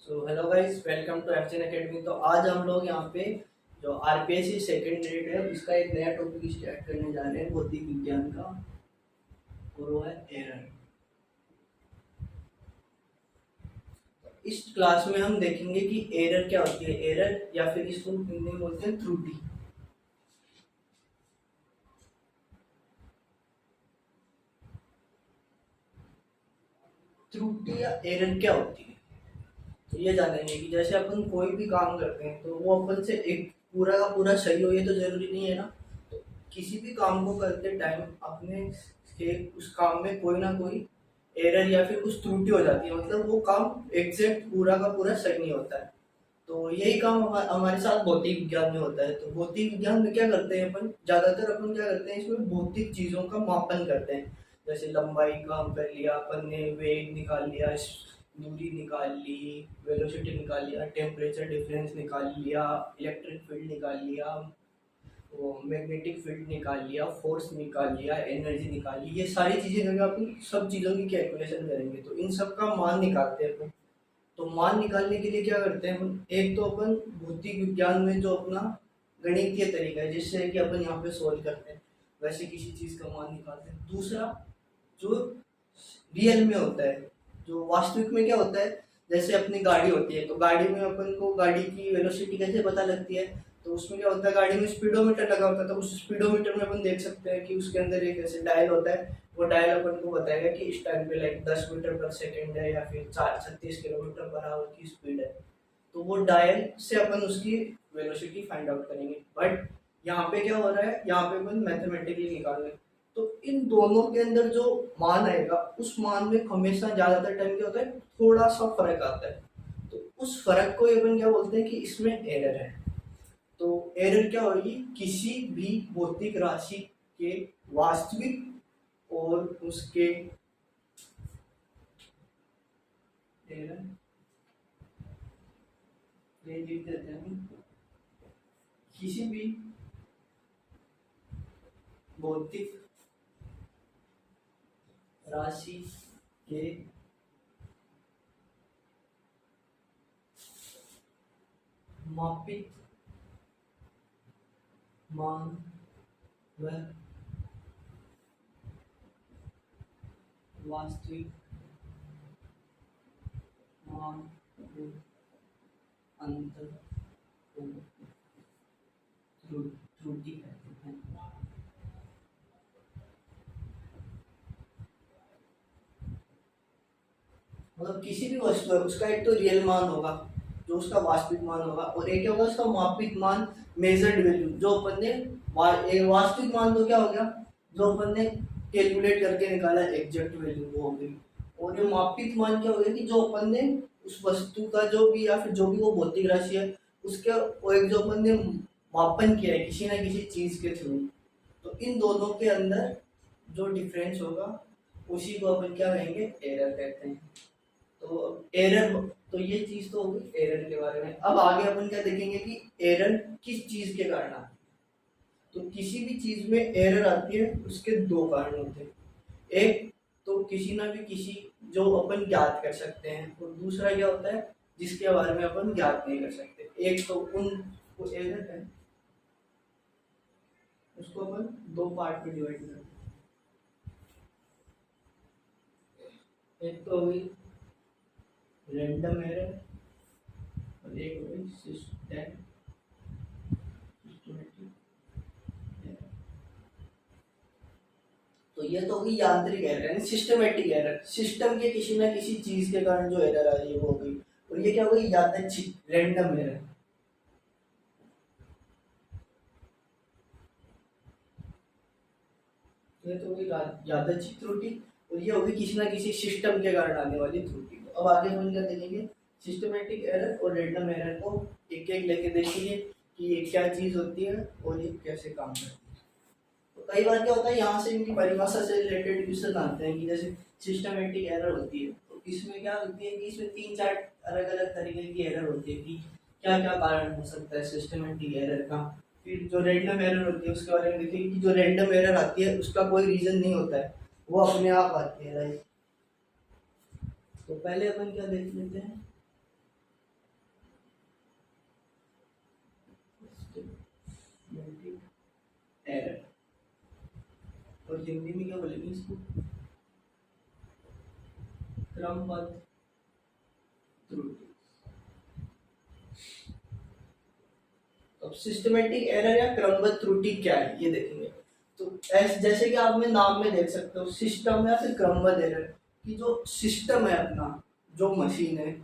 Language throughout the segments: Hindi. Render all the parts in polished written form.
So hello guys, welcome to एफजन एकेडमी। तो आज हम लोग यहाँ पे जो आरपीएससी सेकंड ग्रेड है उसका एक नया टॉपिक स्टार्ट करने जा रहे हैं भौतिक विज्ञान का, और वो है एरर। इस क्लास में हम देखेंगे कि एरर क्या होती है। एरर या फिर इसको हिंदी में बोलते हैं त्रुटि। त्रुटि या एरर क्या होती है, तो ये जानेंगे कि जैसे अपन कोई भी काम करते हैं तो वो अपन से एक पूरा का पूरा सही हो, ये तो जरूरी नहीं है ना। तो किसी भी काम को करते टाइम अपने से उस काम में कोई ना कोई एरर या फिर कुछ त्रुटि हो जाती है, मतलब वो काम एग्जैक्ट पूरा का पूरा सही नहीं होता है। तो यही काम हमारे साथ भौतिक विज्ञान में होता है। तो भौतिक विज्ञान में क्या करते हैं अपन, ज्यादातर अपन क्या करते हैं, इसमें भौतिक चीजों का मापन करते हैं। जैसे लंबाई का हम कर लिया, अपन ने वेग निकाल लिया, दूरी निकाल ली, वेलोसिटी निकाल लिया, टेम्परेचर डिफरेंस निकाल लिया, इलेक्ट्रिक फील्ड निकाल लिया, वो मैग्नेटिक फील्ड निकाल लिया, फोर्स निकाल लिया, एनर्जी निकाल ली। ये सारी चीजें करके अपन सब चीजों की कैलकुलेशन करेंगे, तो इन सब का मान निकालते हैं अपन। तो मान निकालने के लिए क्या करते हैं अपन, एक तो अपन भौतिक विज्ञान में जो अपना गणितीय तरीका है जिससे कि अपन यहाँ पे सोल्व करते हैं, वैसे किसी चीज का मान निकालते हैं। दूसरा जो रियल में होता है, जो वास्तविक में क्या होता है, जैसे अपनी गाड़ी होती है तो गाड़ी में अपन को गाड़ी की वेलोसिटी कैसे पता लगती है, तो उसमें क्या होता है, गाड़ी में स्पीडोमीटर लगा होता है। तो उस स्पीडोमीटर में अपन देख सकते हैं कि उसके अंदर एक ऐसे डायल होता है, वो डायल अपन को बताएगा कि इस टाइम पे लाइक 10 मीटर पर सेकेंड है या फिर 36 किलोमीटर पर आवर की स्पीड है। तो वो डायल से अपन उसकी वेलोसिटी फाइंड आउट करेंगे। बट यहाँ पे क्या हो रहा है, यहाँ पे अपन मैथमेटिकली निकाल रहे हैं। तो इन दोनों के अंदर जो मान आएगा उस मान में हमेशा ज्यादातर टाइम क्या होता है, थोड़ा सा फर्क आता है। तो उस फर्क को अपन क्या बोलते हैं कि इसमें एरर है। तो एरर क्या होगी, किसी भी भौतिक राशि के वास्तविक और उसके एरर ये लिख देते हैं, किसी भी भौतिक राशि के मापित मान व वास्तविक मान में अंतर को त्रुटि कहते हैं। मतलब किसी भी वस्तु है उसका एक तो रियल मान होगा जो उसका वास्तविक मान होगा, और एक होगा उसका मापित मान, मेजर्ड वैल्यू जो अपन ने वास्तविक मान तो क्या हो गया, जो अपन ने कैलकुलेट करके निकाला एग्जैक्ट वैल्यू वो हो गई। और ये मापित मान क्या हो गया कि जो अपन ने उस वस्तु का जो भी या फिर जो भी वो भौतिक राशि है उसके वो एक जो अपन ने मापन किया है किसी ना किसी चीज के थ्रू। तो इन दोनों के अंदर जो डिफरेंस होगा उसी को अपन क्या कहेंगे, एरर कहते हैं। तो एरर, तो ये चीज तो होगी एरर के बारे में। अब आगे अपन क्या देखेंगे कि एरर किस चीज के कारण आती है। तो किसी भी चीज में एरर आती है उसके दो कारण होते हैं। एक तो किसी ना भी किसी जो अपन ज्ञात कर सकते हैं, और दूसरा क्या होता है जिसके बारे में अपन ज्ञात नहीं कर सकते। एक तो उन वो एरर है उसको अपन दो पार्ट में डिवाइड करते हैं। एक तो हुई रैंडम एरर और एक हुई सिस्टमैटिक एरर। तो ये तो होगी यांत्रिक एरर यानी सिस्टमैटिक एरर, सिस्टम के किसी ना किसी चीज के कारण जो एरर आ रही है वो हो गई। और ये क्या हो गई, यादृच्छिक रैंडम एरर। ये तो होगी यादृच्छिक त्रुटि, और ये होगी किसी ना किसी सिस्टम के कारण आने वाली त्रुटि। तो अब आगे हम क्या देखेंगे, सिस्टमैटिक एरर और रैंडम एरर को एक एक लेके देखेंगे कि ये क्या चीज होती है और ये कैसे काम करती है। तो कई बार क्या होता है, यहाँ से इनकी परिभाषा से रिलेटेड क्वेश्चन आते हैं कि जैसे सिस्टमैटिक एरर होती है तो इसमें क्या होती है कि इसमें तीन चार अलग अलग तरीके की एरर होती है कि क्या क्या कारण हो सकता है सिस्टमैटिक एरर का। फिर जो रैंडम एरर होती है उसके बारे में देखिए कि जो रैंडम एरर आती है उसका कोई रीजन नहीं होता है, वो अपने आप आती है, राइट। तो पहले अपन क्या देख लेते हैं, और हिंदी में क्या बोलेंगे इसको? क्रमबद्ध त्रुटि। अब सिस्टमेटिक एरर या क्रमबद्ध त्रुटि क्या है ये देखेंगे। तो जैसे कि आप में नाम में देख सकते हो सिस्टम या फिर क्रमबद्ध एरर, कि जो सिस्टम है अपना, जो मशीन है,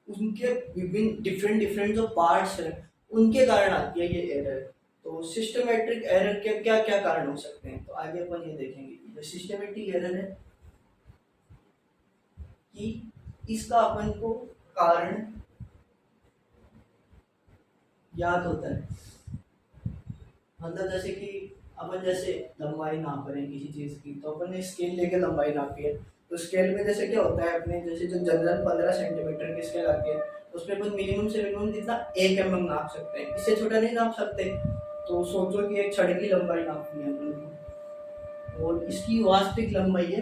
उनके विभिन्न डिफरेंट डिफरेंट जो पार्ट्स हैं उनके कारण आती है ये एरर। तो सिस्टमेटिक एरर के क्या क्या कारण हो सकते हैं, तो आगे अपन ये देखेंगे कि जो सिस्टमेटिक एरर है कि इसका अपन को कारण याद होता है। मतलब जैसे कि अपन जैसे लंबाई नाप रहे हैं किसी चीज की, तो अपन ने स्केल लेके लंबाई नापी है, तो स्केल में जैसे क्या होता है अपने जैसे जो जनरल 15 सेंटीमीटर की स्केल आती है उसमें अपन मिनिमम से मिनिमम कितना 1 mm नाप सकते हैं, इससे छोटा नहीं नाप सकते। तो सोचो कि एक छड़ की लंबाई नापनी है अपन को, और इसकी वास्तविक लंबाई है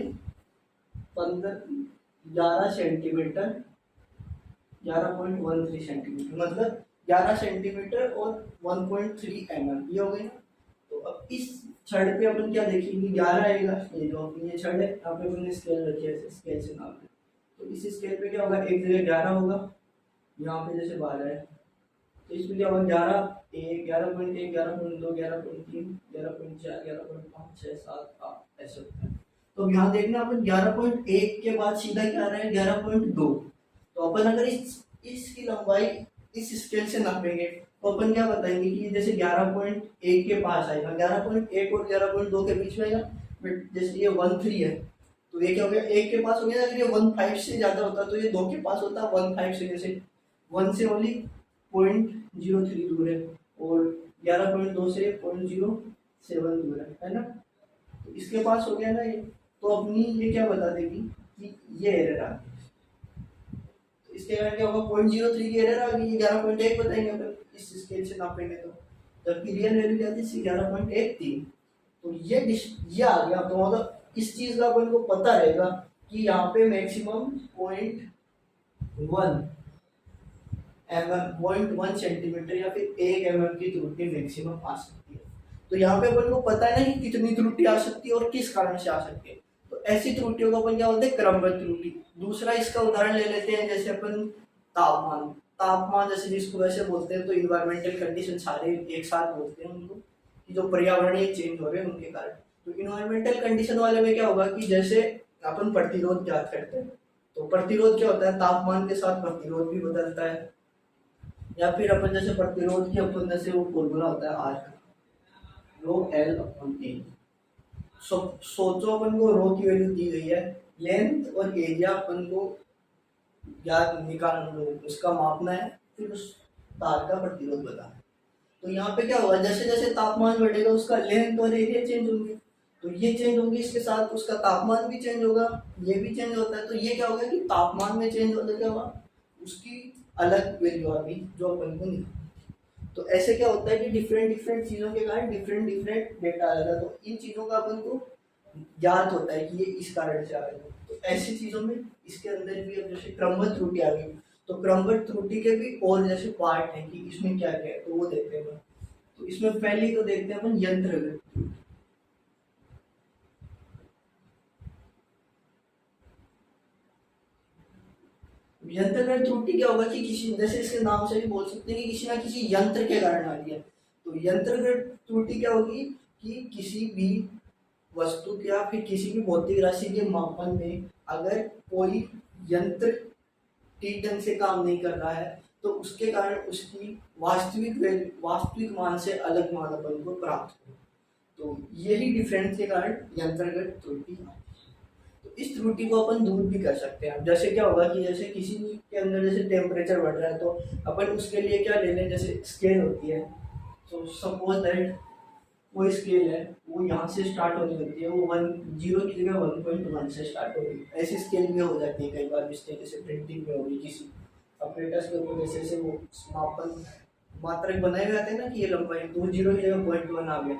11 सेंटीमीटर, 11.13 सेंटीमीटर, मतलब 11 सेंटीमीटर और 1.3 mm, ये हो गई ना। तो अब इस छड़ पे अपन क्या देखेंगे, 11 आएगा, ये जो अपनी ये छड़ है यहाँ पे अपन ने स्केल रखी है, स्केल से नाप है, तो इस स्केल पे क्या होगा, एक जगह 11 होगा, यहाँ पे जैसे 12 है, तो इसमें क्या होगा 11, 11.1, 11.2, 11.3, 11.4, 11.5, 6, 7, 8 ऐसे होता है। तो यहाँ देखना अपन 11.1 के बाद सीधा क्या आ रहा है 11.2, तो अपन अगर इसकी लंबाई इस स्केल से नापेंगे तो अपन क्या बताएंगे कि जैसे 11.1 के पास आएगा, 11.1 और 11.2 के बीच में आएगा, बट जैसे ये 13 है तो ये क्या हो गया 1 के पास हो गया, अगर ये 15 से ज्यादा होता तो ये 2 के पास होता, 15 से जैसे 1 से ओनली 0.03 दूर है, और 11.2 से 0.07 दूर है ना, तो इसके पास हो गया ना ये, तो अपनी ये क्या बता देगी कि ये एरर आ गई। इसके कारण क्या होगा 0.03 की एरर आ गई, 11.1 बताएंगे अपन इस स्केल से नापेंगे तो, जबकि रियल वैल्यू क्या थी 11.1 थी। तो ये आ गया, तो मतलब इस चीज का अपन को पता रहेगा कि यहाँ पे मैक्सिमम 0.1 सेंटीमीटर या फिर 1 mm की त्रुटि मैक्सिमम आ सकती है। तो यहाँ पे अपन को पता है ना कि कितनी त्रुटि आ सकती है और किस कारण से आ सकती है, तो ऐसी त्रुटियों को अपन क्या बोलते हैं क्रमबद्ध त्रुटि। दूसरा इसका उदाहरण ले लेते हैं, जैसे अपन तापमान, तापमान जैसे जिसको वैसे बोलते हैं तो इन्वायरमेंटल कंडीशन सारे एक साथ बोलते हैं उनको, कि जो पर्यावरणीय चेंज हो रहे हैं उनके कारण। तो इन्वायरमेंटल कंडीशन वाले में क्या होगा कि जैसे अपन प्रतिरोध ज्ञात करते हैं, तो प्रतिरोध क्या होता है, तापमान के साथ प्रतिरोध भी बदलता है, या फिर अपन जैसे प्रतिरोध की अपन जैसे वो फॉर्मूला होता है आर रो एल अपन ए। सोचो अपन को रो की वैल्यू दी गई है, लेंथ और एरिया अपन को याद निकालना, उसका मापना है, फिर उस तार का प्रतिरोध बताना है। तो यहाँ पे क्या होगा, जैसे जैसे तापमान बढ़ेगा उसका लेंथ और एरिया चेंज होंगे, तो ये चेंज होंगे, इसके साथ उसका तापमान भी चेंज होगा, ये भी चेंज होता है। तो ये क्या होगा कि तापमान में चेंज होता क्या हुआ, उसकी अलग वैल्यू आ गई जो अपन को निकालना। तो ऐसे क्या होता है कि डिफरेंट डिफरेंट चीजों के कारण डिफरेंट डिफरेंट डेटा आ जाता है, तो इन चीजों का अपन को ज्ञात होता है कि ये इस कारण से आ रहा है। तो ऐसी चीजों में इसके अंदर भी अब जैसे क्रमबद्ध त्रुटि आ गई, तो क्रमबद्ध त्रुटि के भी और जैसे पार्ट है कि इसमें क्या क्या है, तो वो देखते हैं। तो इसमें पहले तो देखते हैं अपन यंत्रगत त्रुटि। यंत्रगत त्रुटि क्या होगा कि किसी, जैसे इसके नाम से भी बोल सकते हैं कि किसी ना किसी यंत्र के कारण आ रही है। तो यंत्रगत त्रुटि क्या होगी कि किसी भी वस्तु या फिर किसी भी भौतिक राशि के मापन में अगर कोई यंत्र ठीक ढंग से काम नहीं कर रहा है तो उसके कारण उसकी वास्तविक मान से अलग मान अपन को प्राप्त हो। तो यही डिफरेंस के कारण यंत्रगत त्रुटि। तो इस त्रुटि को अपन दूर भी कर सकते हैं। जैसे क्या होगा कि जैसे किसी के अंदर जैसे टेम्परेचर बढ़ रहा है तो अपन उसके लिए क्या ले लें, जैसे स्केल होती है, तो सपोज दैट वो स्केल है वो यहाँ से स्टार्ट होने लगती है, वो 0 की जगह 1.1 से स्टार्ट होगी। ऐसी स्केल भी हो जाती है कई बार मिस्टेक, जैसे प्रिंटिंग में होगी किसी ऑपरेटर्स के ऊपर जैसे से वो मापन मात्रक बनाए हुए आते हैं ना कि ये लंबाई, तो 0 की जगह 0.1 आ गया।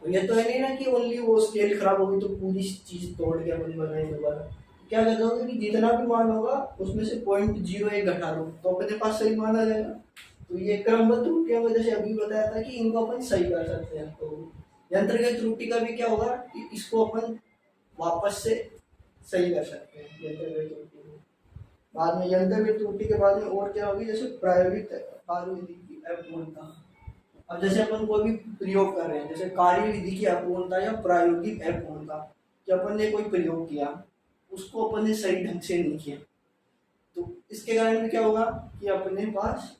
तो ये तो है नहीं ना कि ओनली वो स्केल खराब होगी तो पूरी चीज तोड़ के अपन बनाए दोबारा। क्या करना होगा कि जितना भी मान होगा उसमें से 0.01 घटा दो तो अपने पास सही मान आ जाएगा। तो ये क्रमबद्ध त्रुटियों में जैसे अभी बताया था कि इनको अपन सही कर सकते हैं। तो यंत्रगत त्रुटि का भी क्या होगा कि इसको अपन वापस से सही कर सकते हैं यंत्रगत त्रुटि को। बाद में यंत्रगत त्रुटि के बाद में और क्या होगी, जैसे प्रायोगिक कार्यविधि की अपूर्णता। अब जैसे अपन कोई भी प्रयोग कर रहे हैं, जैसे कार्य विधि की अपूर्णता या प्रायोगिक अपूर्णता, कि अपन ने कोई प्रयोग किया, उसको अपन ने सही ढंग से नहीं किया, तो इसके कारण में क्या होगा कि अपने पास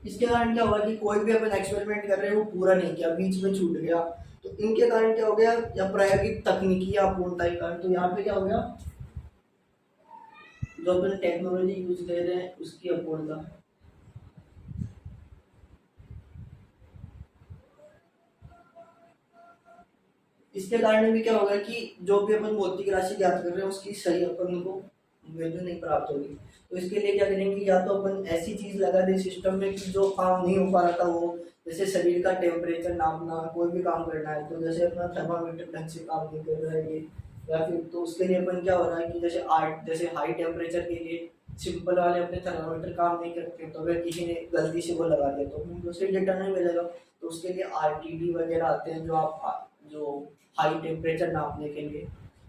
इसके कारण क्या होगा कि कोई भी अपन एक्सपेरिमेंट कर रहे हैं वो पूरा नहीं किया, बीच में छूट गया, तो इनके कारण क्या हो गया, या प्रायोगिक तकनीकी या अपूर्णता के कारण। तो यहाँ पे क्या हो गया, जो अपन टेक्नोलॉजी यूज कर रहे हैं उसकी अपूर्णता। इसके कारण भी क्या होगा कि जो भी अपन भौतिक राशि ज्ञात कर रहे हैं उसकी सही अपन को वैल्यू नहीं प्राप्त होगी। तो इसके लिए क्या करेंगे, या तो अपन ऐसी चीज लगा दें सिस्टम में कि जो काम नहीं हो पा रहा था वो, जैसे शरीर का टेम्परेचर नापना, कोई भी काम करना है तो जैसे अपना थर्मामीटर ढंग से काम नहीं कर रहा है ये, या फिर तो उसके लिए अपन क्या हो रहा है कि जैसे हाई टेम्परेचर के लिए सिंपल वाले अपने थर्मामीटर काम नहीं करते, तो अगर किसी ने गलती से वो लगा दिया तो हमें दूसरे डेटा नहीं मिलेगा। तो उसके लिए आरटीडी वगैरह आते हैं, जो हाई टेम्परेचर नापने के लिए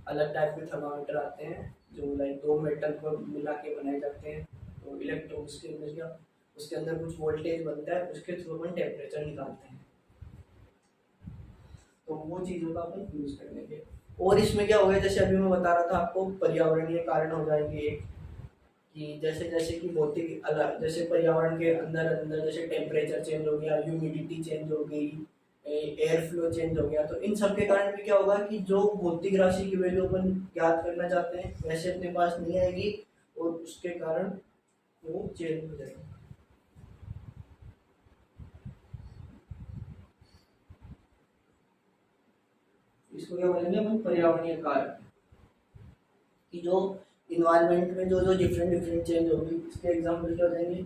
अलग टाइप के थर्मामीटर आते हैं, जो लाइक दो मेटल को मिला के बनाए जाते हैं। तो इलेक्ट्रो उसके अंदर कुछ वोल्टेज बनता है, उसके थ्रू अपन टेम्परेचर निकालते हैं। तो वो चीज़ों का अपन यूज कर लेंगे। और इसमें क्या होगा, जैसे अभी मैं बता रहा था आपको, पर्यावरणीय कारण हो जाएंगे एक, कि जैसे जैसे कि भौतिक अलग, जैसे पर्यावरण के अंदर अंदर जैसे टेम्परेचर चेंज हो गया, ह्यूमिडिटी चेंज हो गई, एयर फ्लो चेंज हो गया, तो इन सब के कारण भी क्या होगा कि जो भौतिक राशि की वैल्यू अपन ज्ञात करना चाहते हैं वैसे अपने पास नहीं आएगी, और उसके कारण वो चेंज हो जाएगी। इसको क्या बोलेंगे अपन, पर्यावरणीय कारण, कि जो इन्वायरमेंट में जो जो डिफरेंट डिफरेंट चेंज होगी, इसके एग्जाम्पल क्या हो जाएंगे,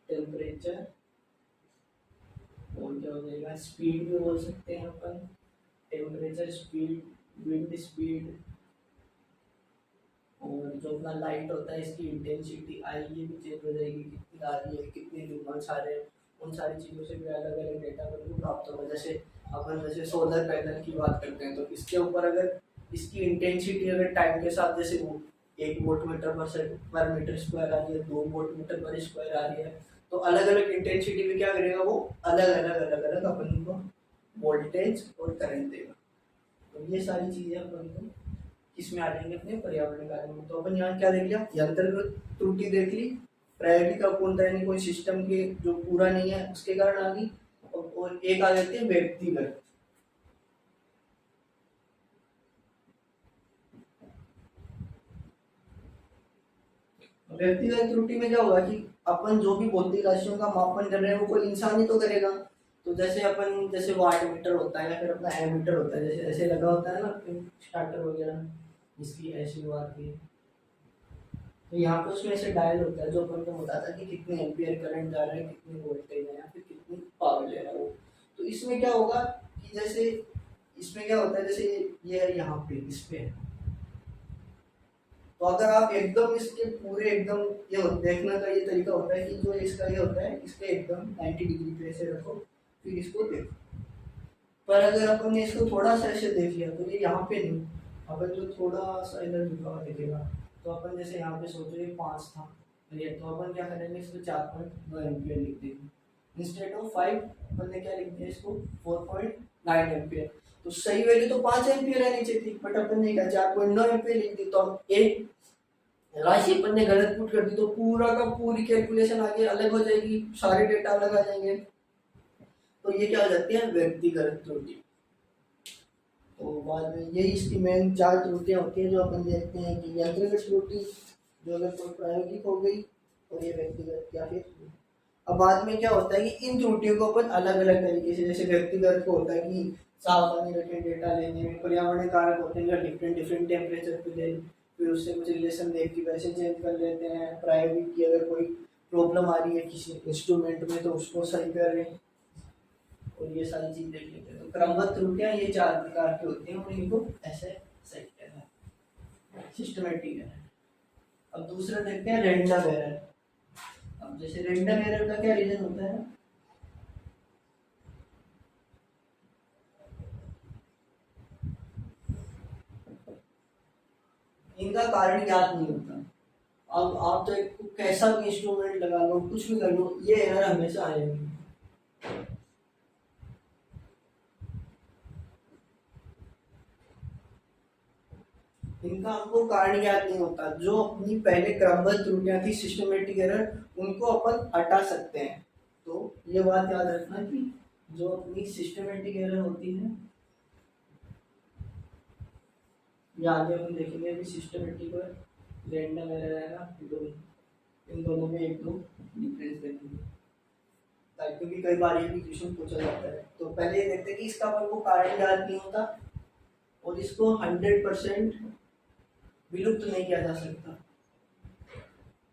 टेम्परेचर, और क्या हो जाएगा, स्पीड भी बोल सकते हैं अपन, टेम्परेचर, स्पीड, विंड स्पीड, और जो अपना लाइट होता है इसकी इंटेंसिटी आई, ये भी चेंज हो जाएगी, कितनी आ रही है, कितने ल्यूमन्स आ रहे हैं, उन सारी चीज़ों से भी अलग अलग डेटा को प्राप्त होगा। जैसे अपन जैसे सोलर पैनल की बात करते हैं, तो इसके ऊपर अगर इसकी इंटेंसिटी अगर टाइम के साथ, जैसे वो 1 वोल्ट मीटर पर मीटर स्क्वायर आ रही है, 2 वोल्ट मीटर पर स्क्वायर आ रही है, तो अलग अलग इंटेंसिटी में क्या करेगा वो, अलग अलग अपन को वोल्टेज और करंट देगा। तो ये सारी चीज़ें अपन को इसमें आ जाएंगे अपने पर्यावरण कार्य में। तो अपन यहाँ क्या देख लिया, यंत्र त्रुटि देख ली, प्रायोगिक अपूर्णता यानी कोई सिस्टम के जो पूरा नहीं है उसके कारण आ गई, और एक आ जाती है व्यक्तिगत। व्यक्तिगत त्रुटि में क्या होगा कि अपन जो भी भौतिक राशियों का मापन कर रहे हैं वो कोई इंसान ही तो करेगा। तो जैसे अपन जैसे वाट मीटर होता है या फिर अपना एमीटर होता है, जैसे ऐसे लगा होता है ना स्टार्टर वगैरह, जिसकी ऐसी वो आती है, तो यहाँ पे उसमें ऐसे डायल होता है जो अपन को बताता है कि कितने एम्पियर करंट जा रहा है, कितनी वोल्टेज है, या फिर कितनी पावर ले रहा है वो। तो इसमें क्या होगा कि जैसे इसमें क्या होता है, जैसे ये है यहाँ पे इस पे, तो अगर आप एकदम इसके पूरे एकदम, देखने का ये तरीका होता है कि जो इसका ये होता है इसके एकदम 90 डिग्री पे ऐसे रखो, फिर इसको देखो। पर अगर अपन ने इसको थोड़ा सा ऐसे देख लिया तो ये यहाँ पे नहीं, अपन जो थोड़ा सा इधर झुका हुआ दिखेगा, तो अपन जैसे यहाँ पे सोचो ये 5 था, तो अपन क्या करेंगे, इसको 4.9 एम्पियर लिख देंगे, इंस्टेड ऑफ 5 अपन ने क्या लिख दिया इसको 4.9 एम्पियर। तो सही वैल्यू तो 5 एम्पियर आनी चाहिए थी, बट अपन ने क्या 4.9 एम्पियर लिख दी, तो अब एक राशि अपन ने गलत पुट कर दी तो पूरा का पूरी कैलकुलेशन आगे अलग हो जाएगी, सारे डेटा अलग आ जाएंगे। तो ये क्या हो जाती है, व्यक्तिगत त्रुटि। तो बाद में यही इसकी मेन 4 त्रुटियां होती हैं जो अपन देखते हैं, कि यंत्रगत त्रुटि जो अगर कोई प्रायोगिक हो गई, और ये व्यक्तिगत या फिर। अब बाद में क्या होता है कि इन त्रुटियों को अपन अलग अलग तरीके से, जैसे व्यक्तिगत को होता है कि सावधानी रखें डेटा लेने में, पर्यावरणीय कारक होते हैं डिफरेंट डिफरेंट टेम्परेचर पे ले, फिर उससे कुछ रिलेशन देख के वैसे चेंज कर लेते हैं। प्रायोगिक की अगर कोई प्रॉब्लम आ रही है किसी इंस्ट्रूमेंट में तो उसको सही कर रहे हैं, और ये सारी चीज देख लेते हैं। तो क्रमबद्ध त्रुटियां ये 4 प्रकार की होती हैं, और इनको ऐसे सही करना है। Systematic error. अब दूसरा देखते हैं रैंडम एरर। अब जैसे रैंडम एरर का क्या रीजन होता है, इनका कारण याद नहीं होता। अब आप तो एक कैसा भी इंस्ट्रूमेंट लगा लो, कुछ भी कर लो, ये एरर हमेशा आएगी। इनका हमको कारण याद नहीं होता। जो अपनी पहले क्रमबद्ध त्रुटियां थी, सिस्टमेटिक एरर, उनको अपन हटा सकते हैं। तो ये बात याद रखना कि जो अपनी सिस्टमेटिक एरर होती है, ये आगे अपन देखेंगे अभी सिस्टमेटिक और रैंडम एरर है ना, इन दोनों में एक दो डिफरेंस देखेंगे, क्योंकि कई बार ये भी क्वेश्चन पूछा जाता है। तो पहले ये देखते हैं कि इसका अपन को कारण याद नहीं होता और इसको 100% विलुप्त नहीं किया जा सकता,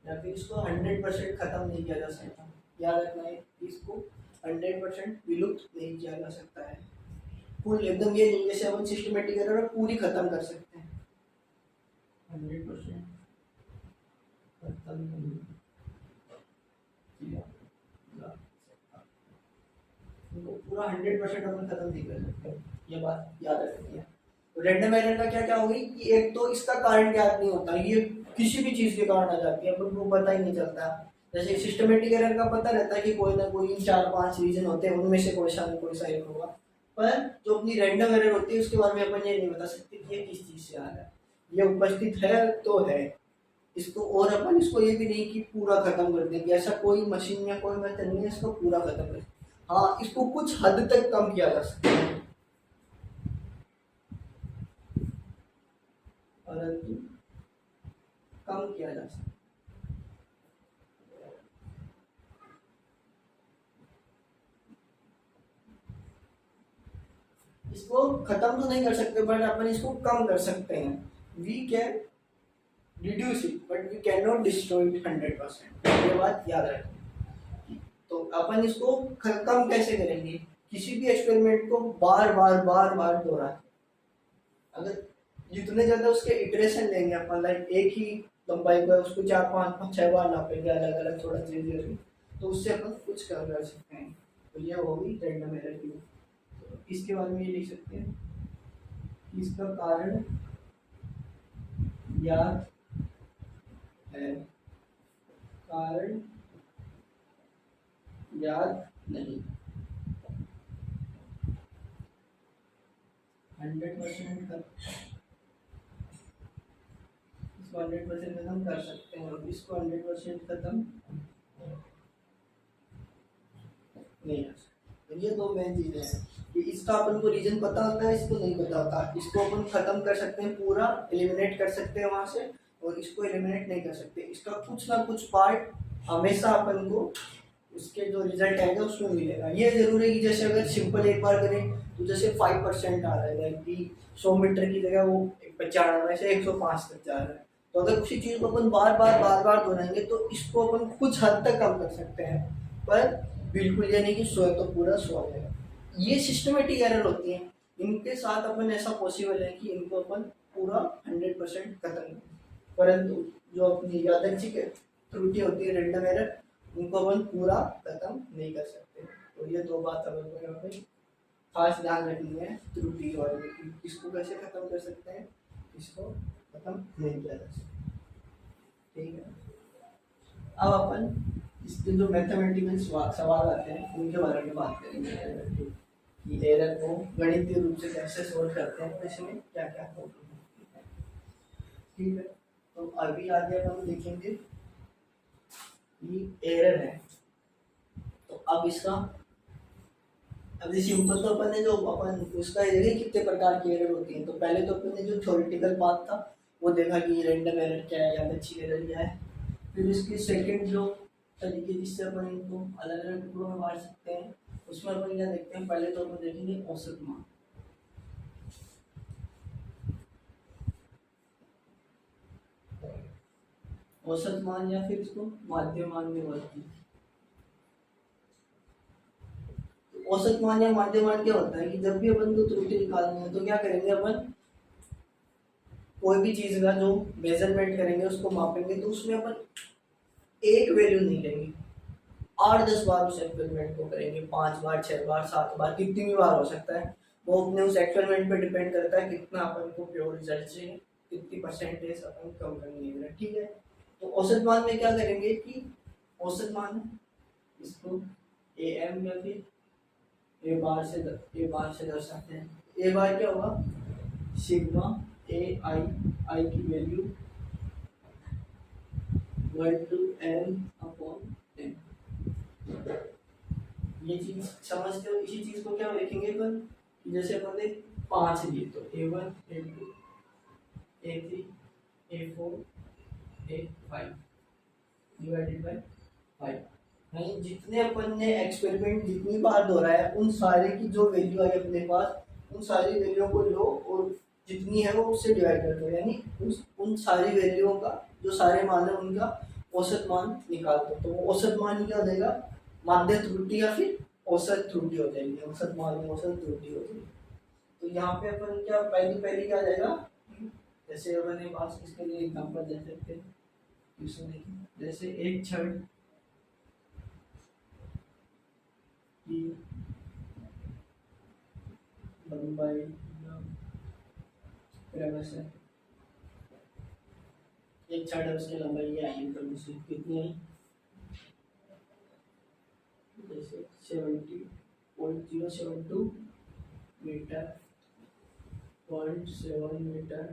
या फिर इसको 100% खत्म नहीं किया जा सकता। याद रखना है, इसको 100% विलुप्त नहीं किया जा सकता है। फुल एकदम ये नहीं जैसे अपन सिस्टमेटिक एरर पूरी खत्म कर सकते हैं, 100% खत्म नहीं किया जा सकता, तो पूरा 100% अपन खत्म नहीं कर सकते। ये बात याद रखनी है। रैंडम एरर का क्या क्या होगी कि एक तो इसका कारण याद नहीं होता, ये किसी भी चीज के कारण आ जाती है, अपन को पता ही नहीं चलता। जैसे सिस्टमेटिक एरर का पता रहता है कि कोई ना कोई 4-5 रीजन होते हैं, उनमें से कोई सा एक होगा। पर जो अपनी रैंडम एरर होती है उसके बारे में अपन ये नहीं बता सकते कि ये किस चीज से आ रहा है। ये उपस्थित है तो है इसको, और अपन इसको ये भी नहीं कि पूरा खत्म कर देंगे, ऐसा कोई मशीन या कोई मेथड नहीं है इसको पूरा खत्म कर। हाँ, इसको कुछ हद तक कम किया जा सकता है, परंतु कम किया जा सकता है। इसको खत्म तो नहीं कर सकते बट अपन इसको कम कर सकते हैं। We can reduce it but we can not destroy it 100%। ये बात याद रखें। तो अपन इसको कम कैसे करेंगे, किसी भी एक्सपेरिमेंट को बार बार दोहरा के, अगर जितने ज्यादा उसके इटरेशन लेंगे अपन, लाइक एक ही लंबाई पर उसको 4-5-6 बार नापेंगे अलग अलग थोड़ा धीरे, तो उससे अपन कुछ कम कर सकते हैं। तो ये होगी रैंडम एरर की। तो इसके बारे में ये लिख सकते हैं कि इसका कारण याद है, कारण याद नहीं, 100% इसको 100% खत्म कर सकते हैं और इसको 100% खत्म नहीं कर सकते। ये दो मेन चीजें हैं कि इसका अपन को रीजन पता होता है, इसको नहीं पता होता। इसको अपन खत्म कर सकते हैं, पूरा एलिमिनेट कर सकते हैं वहां से, और इसको एलिमिनेट नहीं कर सकते। इसका कुछ ना कुछ पार्ट हमेशा अपन को उसके जो रिजल्ट आएगा उसमें मिलेगा। ये जरूर है कि जैसे अगर सिंपल एक बार करें तो जैसे 5% आ रहा है कि 100 मीटर की जगह वो 95 से 105 तक जा रहा है, तो अगर उसी चीज को अपन बार बार दोहराएंगे तो इसको अपन कुछ हद तक कम कर सकते हैं, पर बिल्कुल ये नहीं कि 100 तो पूरा 100 है। ये सिस्टमेटिक एरर होती है, इनके साथ अपन ऐसा पॉसिबल है कि इनको अपन पूरा 100% खत्म करें, परंतु जो अपनी यादृच्छिक त्रुटि होती है रैंडम एरर, उनको अपन पूरा खत्म नहीं कर सकते। तो ये दो बात अपन को यहाँ पे खास ध्यान रखनी है त्रुटि के बारे में कि इसको कैसे खत्म कर सकते हैं, इसको खत्म नहीं किया जा सकता। ठीक है, अब अपन इसके जो मैथमेटिकल सवाल आते हैं उनके बारे में बात करेंगे कि एरर को गणितीय रूप से कैसे सोल्व करते हैं, तो इसमें क्या क्या प्रॉब्लम होती है। ठीक है, तो अभी आगे हम देखेंगे कि एरर है। तो अब इसका अभी सिंपल तो अपन ने जो अपन उसका देखिए कितने प्रकार की एरर होती है। तो पहले तो अपन ने जो थ्योरेटिकल बात था वो देखा कि रैंडम एरर क्या है, यादृच्छिक एरर क्या है। फिर इसकी सेकंड जो तरीके जिससे अपन इनको अलग अलग टुकड़ों में बांट सकते हैं, उसमें अपन क्या देखते हैं, पहले तो अपन देखेंगे औसत मान। औसत मान या फिर इसको माध्य मान में बोलते हैं। औसत मान या माध्य मान क्या होता है कि जब भी अपन को त्रुटि निकालनी है तो क्या करेंगे अपन, कोई भी चीज़ का जो मेजरमेंट करेंगे, उसको मापेंगे, तो उसमें अपन एक वैल्यू नहीं लेंगे, 8-10 बार उस एक्सपेरिमेंट को करेंगे, 5 बार, 6 बार, 7 बार, कितनी भी बार हो सकता है। वो अपने उस एक्सपेरिमेंट पे डिपेंड करता है कितना अपन को प्योर रिजल्ट चाहिए, कितनी परसेंटेज अपन कम करनी है, ठीक है। तो औसत मान में क्या करेंगे कि औसत मान इसको ए एम या फिर ए बार से दर्शाते हैं। ए बार क्या होगा, सिग्मा ए आई, आई की value 1 to n upon n। ये चीज समझते हो। इसी चीज को क्या लिखेंगे अपन, जैसे अपन ने 5 लिए तो a1 a2 a3 a4 a5 divided by 5। नहीं, जितने अपन ने एक्सपेरिमेंट जितनी बार दोहराया, उन सारे की जो वैल्यू आई अपने पास, उन सारी वैल्यूओं को लो और जितनी है वो उससे डिवाइड कर दो, यानी उन सारी वैल्यूओं का जो सारे मान है उनका औसत मान निकाल दो। तो वो औसत मान क्या देगा, माध्य त्रुटि या फिर औसत त्रुटि हो जाएगी, औसत मान में औसत त्रुटि हो जाएगी। तो यहाँ पे अपन क्या पहली क्या आ जाएगा, जैसे अपन ने पास इसके लिए एग्जांपल दे सकते हैं, जैसे एक छड़ की लंबाई है, एक छड़ है उसकी लंबाई ये आई कितनी आई, जैसे 70.072 मीटर, 0.7 मीटर,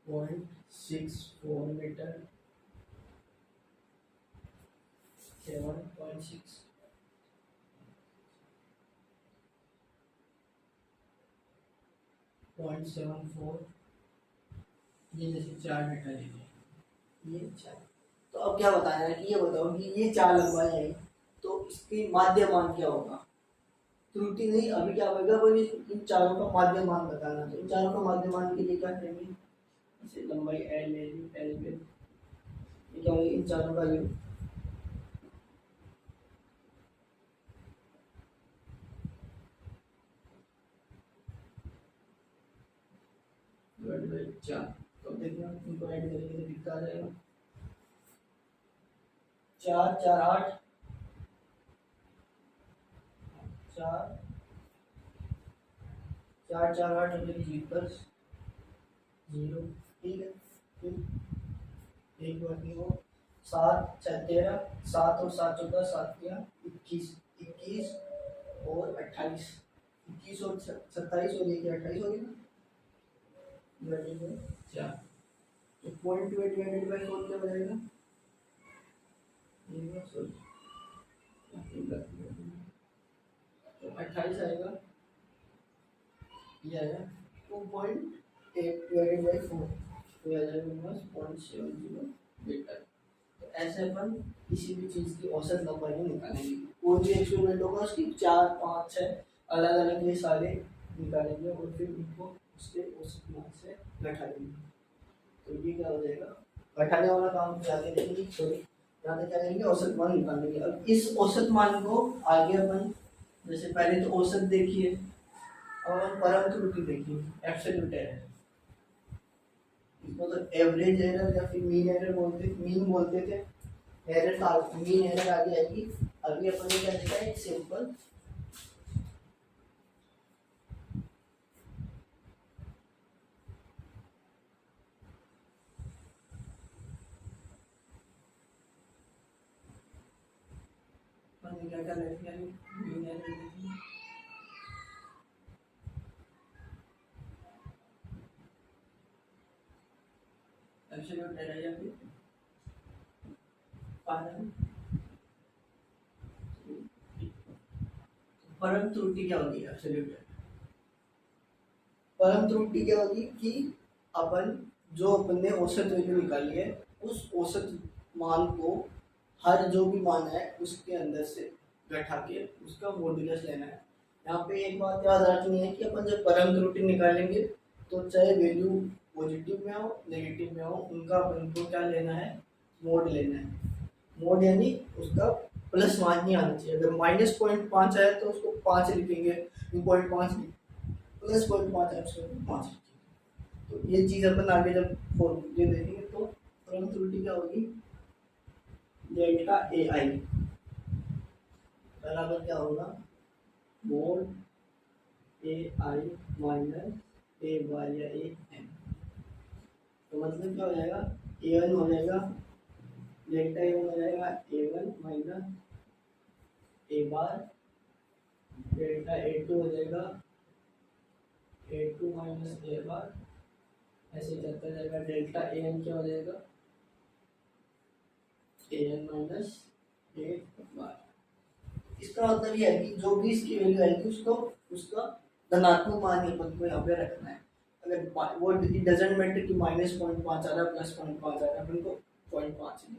0.64 मीटर, 7.6, 0.74, ये जैसे 4 मीटर है, ये 4। तो अब क्या बताना है कि ये बताओ कि ये 4 लंबाई है, तो इसकी माध्य मान क्या होगा, त्रुटि नहीं। अभी क्या होगा, वो इन चारों का माध्य मान बताना। तो इन चारों का माध्य मान के लिए क्या करेंगे, जैसे लंबाई एल ले ली, एल पे ये क्या होगा, इन चारों का योग, डिवाइड 4। तो देखना इनको ऐड करेंगे तो कितना आ जाएगा, 4 4 8, 4 4 4 8 हो जाएगी 0, ठीक है। फिर एक बार नहीं, वो 7 4 13, 7 और 7 14, 7 क्या 21, 21 और 28, 21 और 27 हो जाएगी, 28 हो गई ना, डिवाइडेड बाय 4। तो 0.2 डिवाइडेड बाय 4 क्या बनेगा, ये सॉरी तो 28 आएगा, ये आएगा 2.8 डिवाइडेड बाय 4, तो ये आ जाएगा बस 0.70 मीटर। तो ऐसे अपन किसी भी चीज़ की औसत लंबाई निकालेंगे, कोई भी एक्सपेरिमेंट होगा उसकी 4 5 6 अलग अलग ये सारे निकालेंगे और फिर उनको उसके औसत मान से घटा देंगे। तो ये क्या हो जाएगा, घटाने वाला काम तो आगे देखेंगे, सॉरी यहाँ पे क्या करेंगे, औसत मान निकालेंगे। अब इस औसत मान को आगे अपन, जैसे पहले तो औसत देखिए, अब हम परम त्रुटि देखिए, एब्सोल्यूट एरर, इसको तो एवरेज एरर या फिर मीन एरर बोलते, मीन बोलते थे, एरर का मीन एरर आगे आएगी। अभी अपन ने क्या देखा है, सिंपल क्या क्या देखिए, मीन एरर देखिए, एब्सोल्यूट एरर या फिर परम त्रुटि क्या होगी, एब्सोल्यूट एरर। परम त्रुटि क्या होगी कि अपन जो अपन ने औसत वैल्यू निकाली है, उस औसत मान को हर जो भी मान है उसके अंदर से घटा के उसका मॉड्यूलस लेना है। यहाँ पे एक बात याद रखनी है कि अपन जब परम त्रुटि निकालेंगे तो चाहे वैल्यू पॉजिटिव में हो नेगेटिव में हो, उनका अपन को क्या लेना है, मोड लेना है। मोड यानी उसका प्लस मान नहीं आना चाहिए। अगर -0.5 आया तो उसको 5 लिखेंगे, 0.5 प्लस 0.5 एप्सिलॉन 5 रखिए। तो ये चीज़ अपन आगे जब ये देखेंगे तो परम त्रुटि क्या होगी, डेल्टा ए आई बराबर क्या होगा, mode A I minus A bar या ए एन। तो मतलब क्या हो जाएगा, ए वन हो जाएगा, डेल्टा ए वन हो जाएगा A one minus A bar, delta A two हो जाएगा ए टू माइनस ए बार, ऐसे चलता जाएगा। डेल्टा ए एन क्या हो जाएगा, ए एन माइनस ए बार। इसका मतलब ये है कि जो भी इसकी वैल्यू आएगी उसको उसका धनात्मक मान ही अपन को यहाँ पे रखना है। अगर वो इट डजंट मैटर कि माइनस 0.5 आ रहा है प्लस 0.5 आ रहा है, अपन को 0.5 ही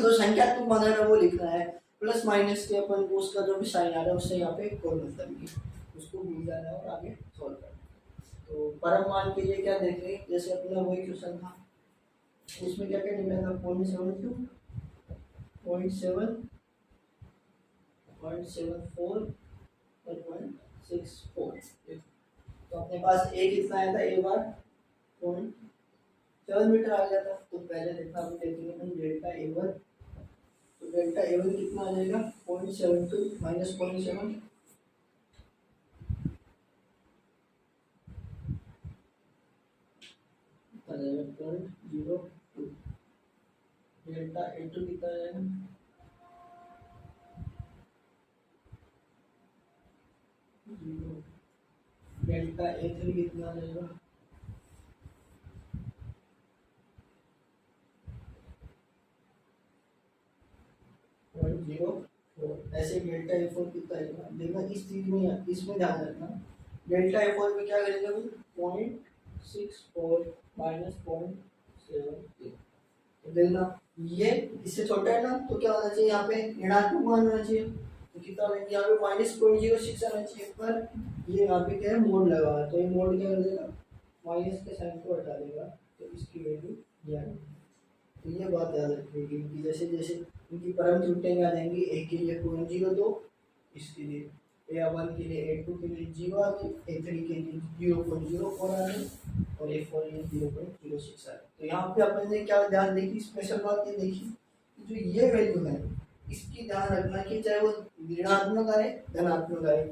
तो संख्यात्मक मान है वो लिखना है। प्लस माइनस के अपन को उसका जो भी साइन आ रहा है उससे यहाँ पे कोई मतलब नहीं, उसको भूल जाना है और आगे सॉल्व करना है। तो परम मान के लिए क्या देख रहे हैं, जैसे अपना वही क्वेश्चन था उसमें क्या क्या निकला था, 0.72 0.7 0.74 और 0.64। तो अपने पास ए कितना आया था, ए बार 0.7 मीटर आ गया था। तो पहले देखना हम देखेंगे अपन डेल्टा ए वन, तो डेल्टा ए वन कितना आ जाएगा 0.72 माइनस 0.7, आ जाएगा 0.02। डेल्टा ए टू कितना आ जाएगा, डेल्टा ए थ्री कितना आ जाएगा, ऐसे डेल्टा ए फोर कितना आएगा। देखना इस चीज में, इसमें ध्यान रखना, डेल्टा ए फोर में क्या करेंगे अभी 0.64 माइनस 0.73। तो देखना ये इससे छोटा है ना, तो क्या होना चाहिए यहाँ पे ऋणात्मक मान होना चाहिए। तो कितना यहाँ पे -0.06 आना चाहिए, पर ये यहाँ पे क्या है मोड लगा हुआ है, तो ये मोड क्या कर देगा, माइनस के साइन को हटा देगा, तो इसकी वैल्यू ये आएगी। तो ये बात याद रखिएगी कि जैसे जैसे इनकी परम त्रुटियाँ आ जाएंगी, ए के लिए 0.02, इसके लिए ए वन के लिए ए टू के लिए 0 आ गई, ए थ्री के लिए 0.04 आ गई और ए फोर के लिए 0.06 आ गई। तो यहाँ पे अपन ने क्या ध्यान देखी, स्पेशल बात ये देखी कि जो ये वैल्यू है इसकी ध्यान रखना कि चाहे वो ऋणात्मक आए धनात्मक आए,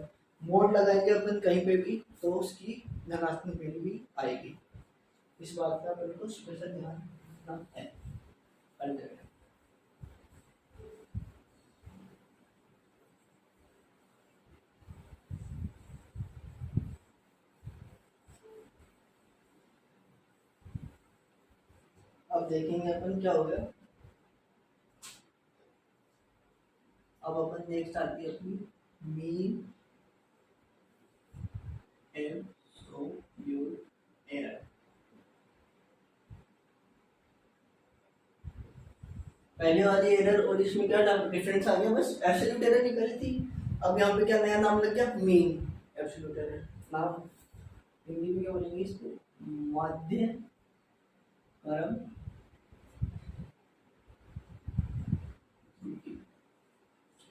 मोड लगाएंगे अपन कहीं पे भी तो उसकी धनात्मक वैल्यू भी आएगी। इस बात का अपन को स्पेशल ध्यान रखना है। अब देखेंगे अपन क्या हो गया। अब अपन नेक्स्ट आती है अपनी मीन एब्सोल्यूट एरर। पहले वाली एरर और इसमें क्या डिफरेंस आ गया, बस एब्सोल्यूट एरर निकली थी, अब यहाँ पे क्या नया नाम लग गया, मीन एब्सोल्यूट एरर। नाम हिंदी में क्या बोलेंगे इसको, माध्य परम।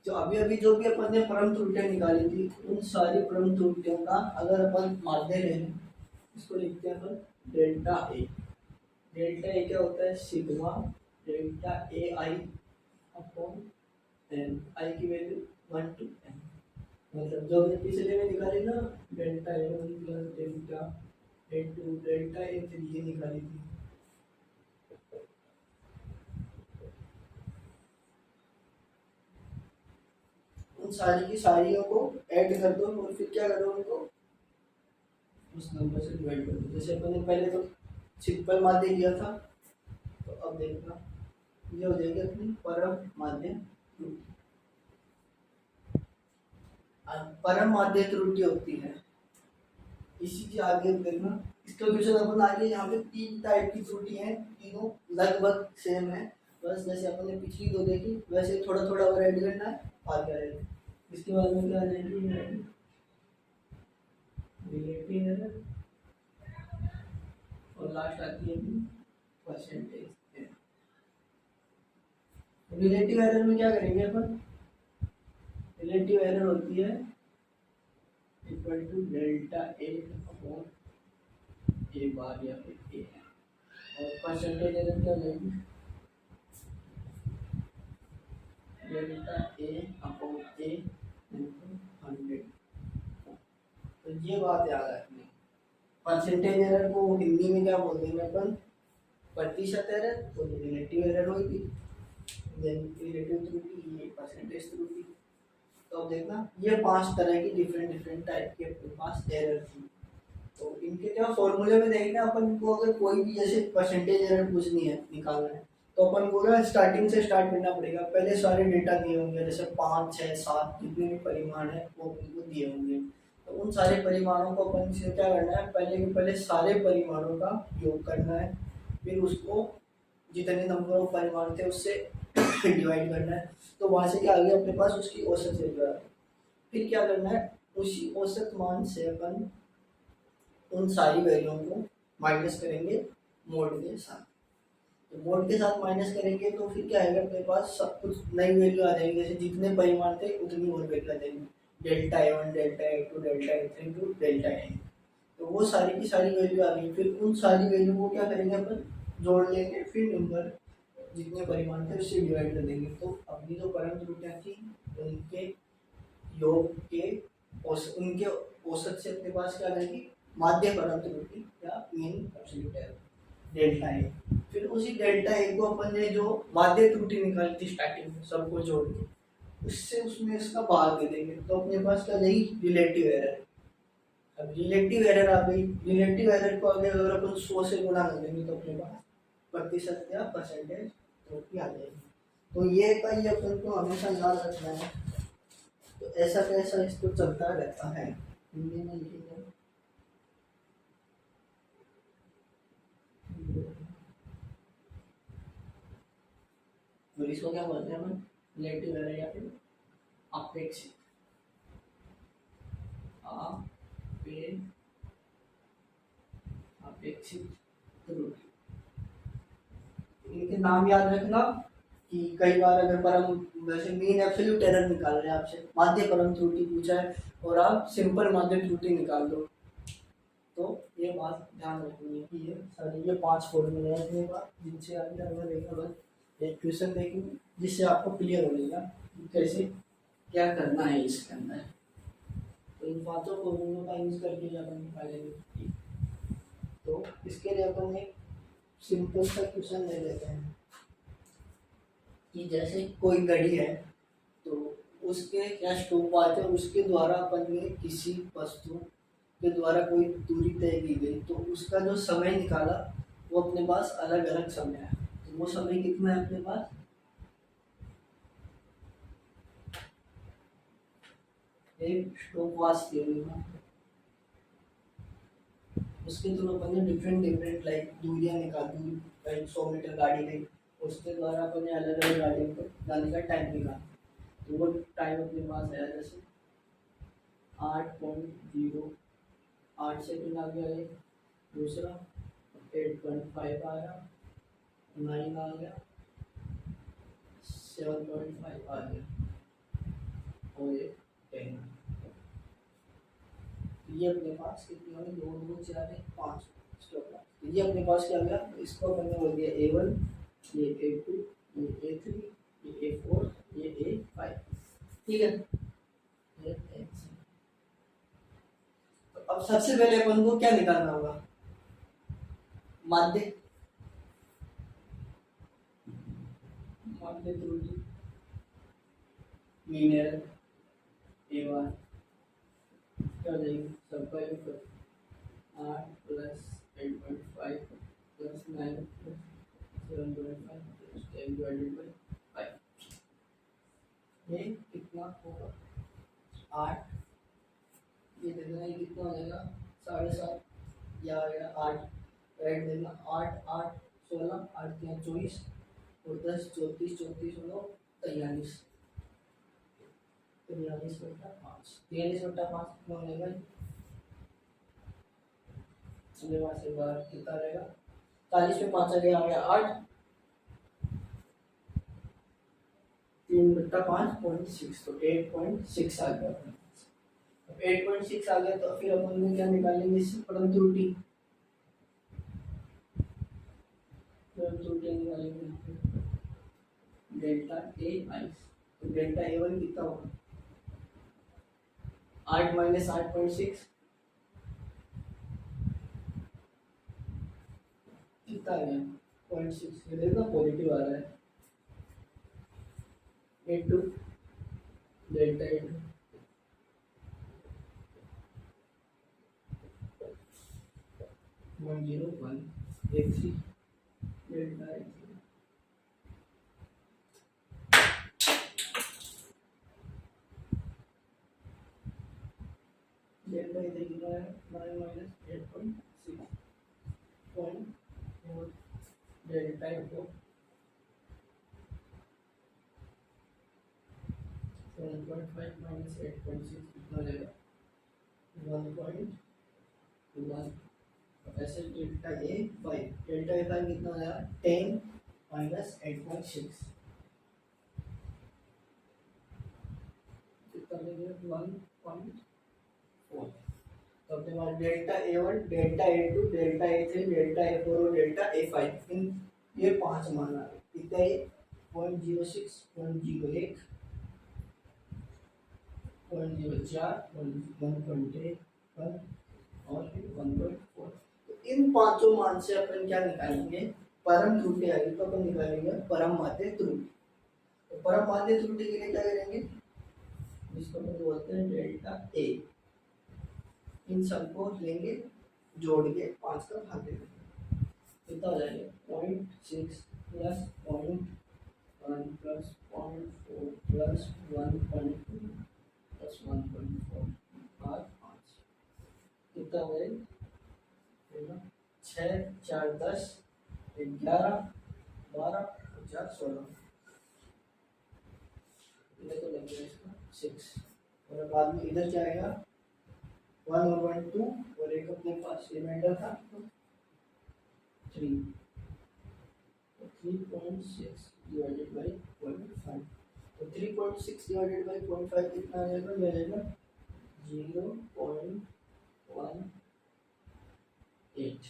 तो अभी अभी जो भी अपन ने परम त्रुटियां निकाली थी उन सारी परम त्रुटियों का अगर अपन माध्य लें, इसको लिखते हैं अपन डेल्टा ए। डेल्टा ए क्या होता है, sigma delta A I upon N, आई की वैल्यू 1 to n। मतलब जो हमने पिछले में निकाली ना, delta A one plus delta A two delta A three ये निकाली थी। उन सारी की सारियों को ऐड कर दो और फिर क्या करो उनको उस नंबर से डिवाइड कर दो। जैसे अपन ने पहले तो सिंपल माध्य लिया था, तो अब देखना ये हो जाएगी अपनी परम माध्य त्रुटि। परम माध्य त्रुटि होती है इसी के आगे देखना, इसका क्वेश्चन अपन आगे यहाँ पे 3 टाइप की त्रुटि है, तीनों लगभग सेम है, बस जैसे अपन ने पिछली 2 देखी वैसे थोड़ा थोड़ा और ऐड करना है आगे आएगा। इसके बाद में क्या आ जाएगी, रिलेटिव एरर और लास्ट आती है परसेंटेज। रिलेटिव एरर में क्या करेंगे अपन, रिलेटिव एरर होती है equal to delta A upon A bar या फिर ए है। और परसेंटेज एरर क्या लेंगे, delta A upon A into 100। तो ये बात याद रखनी। परसेंटेज एरर को हिंदी में क्या बोल देंगे अपन, प्रतिशत एरर, तो रिलेटिव एरर होगी, रिलेटिव त्रुटि, ये परसेंटेज त्रुटि। तो अब देखना ये 5 तरह की डिफरेंट टाइप के अपने पास एरर थी। तो इनके क्या फॉर्मूले में देखना अपन को, अगर कोई भी जैसे परसेंटेज एरर पूछनी है, निकालना है, तो अपन को ना स्टार्टिंग से स्टार्ट करना पड़ेगा। पहले सारे डेटा दिए होंगे, जैसे 5, 6, 7 जितने भी परिमाण है वो अपन को दिए होंगे। तो उन सारे परिमाणों को अपन से क्या करना है, पहले के पहले सारे परिमाणों का योग करना है, फिर उसको जितने नंबर ऑफ परिमाण थे उससे डिवाइड करना है। तो वहां से क्या आ गया अपने पास, उसकी औसत वैल्यू आ गई। फिर क्या करना है, उसी औसत मान से अपन उन सारी वैल्यूओं को माइनस करेंगे मोड के साथ। तो मोड के साथ माइनस करेंगे तो फिर क्या आएगा अपने पास, सब कुछ नई वैल्यू आ जाएगी। जैसे जितने परिमाण थे उतनी और वैल्यू आ जाएगी, delta A one, delta A two, delta ए3 टू डेल्टा ए। तो वो सारी की सारी वैल्यू आ गई। फिर उन सारी वैल्यू को क्या करेंगे अपन, जोड़ लेंगे, फिर नंबर जितने परिमाण थे उससे डिवाइड कर देंगे। तो अपनी जो परम त्रुटियां थी उनके योग के उनके औसत से अपने पास क्या रहेगी, माध्य परम त्रुटि या mean absolute error, delta A. फिर उसी डेल्टा ए को अपन ने जो माध्य त्रुटि निकाली थी स्टार्टिंग में सबको जोड़ के, उससे उसमें इसका भाग दे देंगे। तो अपने पास क्या रहेगी, रिलेटिव एरर। अब रिलेटिव एरर आ गई। रिलेटिव एरर को आगे अगर अपन 100 से गुणा कर देंगे तो अपने पास प्रतिशत या परसेंटेज त्रुटि आ जाएगी। तो ये का ये अपन को हमेशा याद रखना है। तो ऐसा कैसा इसको चलता रहता है, हिंदी में लिखेंगे और इसको क्या बोलते हैं अपन, रिलेटिव एरर या फिर अपेक्षित अपेक्षित त्रुटि। इनके नाम याद रखना कि कई बार अगर परम वैसे मीन एब्सोल्यूट एरर निकाल रहे हैं आपसे, माध्य परम त्रुटि पूछा है और आप सिंपल माध्य त्रुटि निकाल दो, तो ये बात ध्यान रखनी है कि ये सारी ये 5 फॉर्मूले हैं अपने पास, जिनसे आगे अगर देखा बस एक क्वेश्चन देखेंगे जिससे आपको क्लियर हो जाएगा कैसे क्या करना है इसके अंदर। तो इन 5 फॉर्मूलों का यूज करके अपन निकालेंगे। तो इसके लिए अपन एक सिंपल सा क्वेश्चन ले लेते हैं कि जैसे कोई घड़ी है, तो उसके या स्टॉपवॉच है, उसके द्वारा अपन ने किसी वस्तु के द्वारा कोई दूरी तय की गई, तो उसका जो समय निकाला वो अपने पास अलग अलग समय है। तो वो समय कितना है अपने पास, एक स्टॉपवॉच थी, उसके थ्रू अपन ने डिफरेंट लाइक दूरियां निकाल दी। लाइक 100 मीटर गाड़ी गई, उसके द्वारा अपन ने अलग अलग गाड़ियों को जाने का टाइम निकाला। तो वो टाइम अपने पास आया जैसे 8.08 सेकेंड आ गया एक, दूसरा 8.5 आ गया, 9 आ गया, 7.5 आ गया और ये 10। ये अपने पास कितने होंगे, 2 2 4 5 स्टॉप। तो ये अपने पास क्या गया, इसको अपन ने बोल दिया A1, ये A2, ये A3, ये A4, ये A5, ठीक है। ये तो अब सबसे पहले अपन को क्या निकालना होगा, माध्य त्रुटि मीन एरर A1 क्या हो जाएगी, सबका योग 8 plus 8.5 plus 9 plus 7.5 plus 10 divided by 5। ये कितना होगा 8, ये देखना ये कितना हो जाएगा 7.5, या 8 ऐड देना, 8 8 16, 8 3 24 और 10 34 34 और 43 43/5 43/5 कितना हो जाएगा, वहाँ से बाहर कितना रहेगा, 40 में 5 आ गया 8, 3/5 0.6, तो 8.6 आ गया। 8.6 आ गया तो फिर अपन ने क्या निकालेंगे इससे परम त्रुटि, निकालेंगे डेल्टा ए आई। तो डेल्टा ए वन कितना होगा 8 माइनस 8.6 कितना आ गया 0.6, ये देखो पॉजिटिव आ रहा है into delta A 10183 delta A delta इधर कितना है 9 माइनस 8.6 0.4 डेल्टा ए को 7.5 माइनस 8.6 कितना हो जाएगा 1.1। ऐसे डेल्टा ए 5, डेल्टा ए 5 कितना आया 10 माइनस 8.6 कितना लेंगे 1.4। तो अपने पास delta A one, delta A two, delta A three, delta A four और डेल्टा ए फाइव, इन ये 5 मान आ गए। कितना ये 0.06, 0.01, 0.04, 1.1 और फिर 1.4। तो इन 5 मान से अपन क्या निकालेंगे परम त्रुटि आएगी तो अपन निकालेंगे परम माध्य त्रुटि। तो परम माध्य त्रुटि के लिए क्या करेंगे इसको अपन बोलते हैं डेल्टा ए। इन सबको लेंगे जोड़ के 5 का भाग देंगे कितना हो जाएगा 0.6 प्लस 0.1 प्लस 0.4 प्लस 1.2 प्लस 1.4 भाग 5 कितना हो जाएगा 6 4 10 11 12 4 16 ये तो लग गया इसका 6 और बाद में इधर क्या आएगा 1 और 1 2 और एक अपने पास रिमाइंडर था 3 3.6 डिवाइडेड बाय 0.5। तो 3.6 डिवाइडेड बाय 0.5 कितना आ जाएगा ये आ जाएगा 0.18।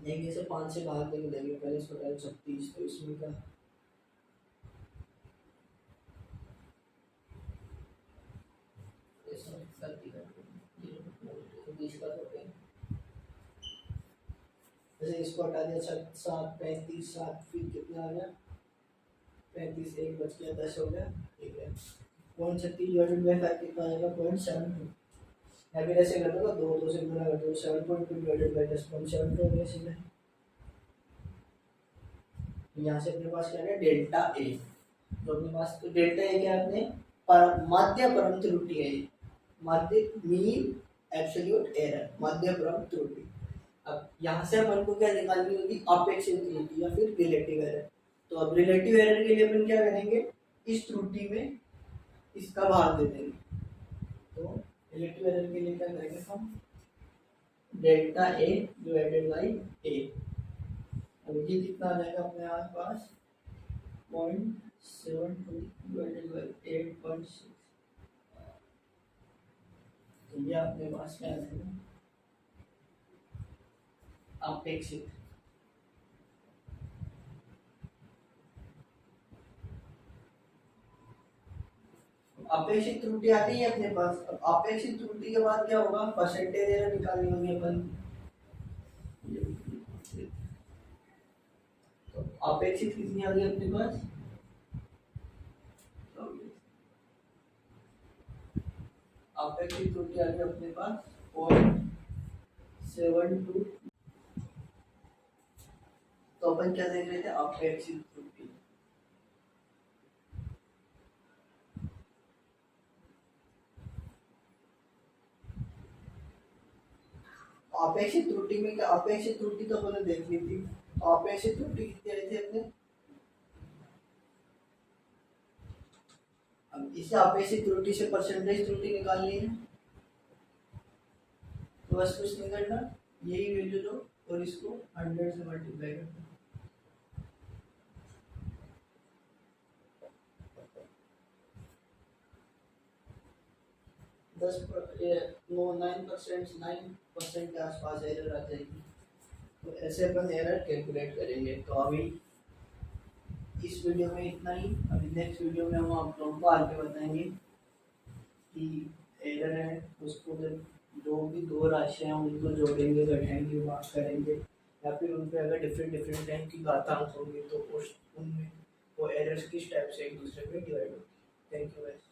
देंगे से 5 से भाग देंगे देंगे पहले इसको डाल 36 तो इसमें क्या जैसे इसको हटा दिया 7 35 7 फिर कितना आ गया 35 एक बच गया 10 हो गया ठीक है 0.36 डिवाइडेड बाय 5 कितना आएगा 0.72। या फिर ऐसे कर दो 2 से गुना कर दो 7.2 डिवाइडेड बाय 10.72 हो गया सीधा। यहाँ से अपने पास क्या है डेल्टा ए। तो अपने पास तो डेल्टा ए क्या है अपने माध्य परम त्रुटि है माध्य मीन एब्सोल्यूट एरर माध्य परम त्रुटि। अब यहाँ से अपन को क्या निकालनी होगी अपेक्षित त्रुटि या फिर रिलेटिव एरर। तो अब रिलेटिव एरर के लिए अपन क्या करेंगे इस त्रुटि में इसका भाग दे देंगे। तो रिलेटिव एरर के लिए क्या करेंगे हम डेल्टा ए डिवाइडेड बाई ए। अब ये कितना आ जाएगा अपने पास 0.72 डिवाइडेड बाई 8.6। तो ये अपने पास क्या आ जाएगा अपेक्षित अपेक्षित त्रुटि आती है अपने पास। अब अपेक्षित त्रुटि के बाद क्या होगा परसेंटेज एरर निकालनी होगी अपन। तो अपेक्षित कितनी आ गई अपने पास अपेक्षित त्रुटि आ गई अपने पास 0.72। तो अपन क्या देख रहे थे अपेक्षित त्रुटि। अपेक्षित त्रुटि में क्या अपेक्षित त्रुटि तो अपन ने देख ली थी। अपेक्षित त्रुटि कितनी आई थी अपने अब इसे अपेक्षित त्रुटि से परसेंटेज त्रुटि निकालनी है। तो बस कुछ नहीं करना यही वैल्यू लो और इसको 100 से मल्टीप्लाई करना। 9%, 9% के आसपास एरर आ जाएगी। तो ऐसे अपन एरर कैलकुलेट करेंगे। तो अभी इस वीडियो में इतना ही। अभी नेक्स्ट वीडियो में हम आप लोगों को आगे बताएंगे कि एरर है उसको जब जो भी दो राशियाँ हैं उनको जोड़ेंगे, घटाएंगे, भाग करेंगे, या फिर उन पे अगर डिफरेंट डिफरेंट टाइप की घातांक होंगे तो उस उनमें वो एरर्स किस टाइप से एक दूसरे पे डिवाइड होगी। Thank you guys.